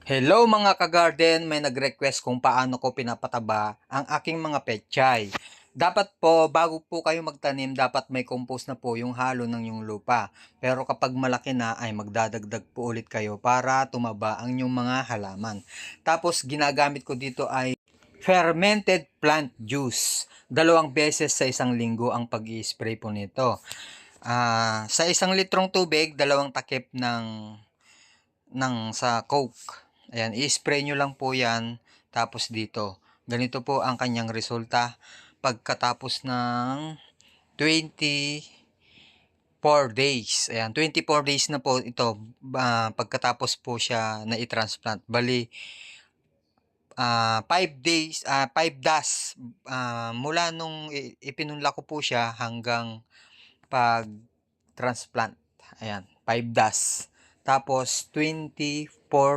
Hello mga ka-garden, may nag-request kung paano ko pinapataba ang aking mga pechay. Dapat po, bago po kayo magtanim, dapat may compost na po yung halo ng yung lupa. Pero kapag malaki na ay magdadagdag po ulit kayo para tumaba ang yung mga halaman. Tapos ginagamit ko dito ay fermented plant juice. 2 beses sa isang linggo ang pag-i-spray po nito. Sa 1 litrong tubig, 2 takip ng sa Coke. Ayan, i-spray nyo lang po yan. Tapos dito, ganito po ang kanyang resulta pagkatapos ng 24 days. Ayan, 24 days na po ito pagkatapos po siya na i-transplant. Bali, 5 days, 5 das mula nung ipinunla ko po siya hanggang pag-transplant. Ayan, 5 das. Tapos 24